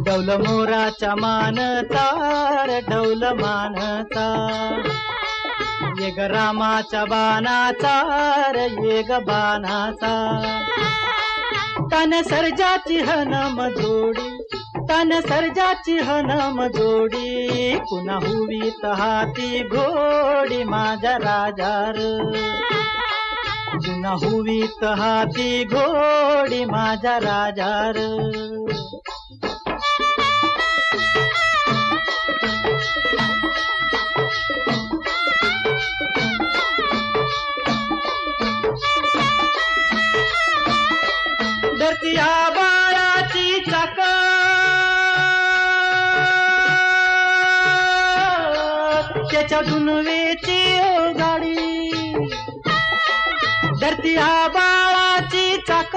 डौल मोराच्या मानता रे डौल मानता, ये ग रामाच्या बाणाचा रे ये ग बाणाचा, तन सर्जाची हनम जोडी, तन सर्जाची हनम जोडी, पुन्हा हुवीत हाती घोडी माझ्या राजार, पुन्हा हुवीत हाती घोडी माझ्या राजार. धरती आबाळाची चाक, त्याच्या दुनवेची गाडी, धरती आबाळाची चाक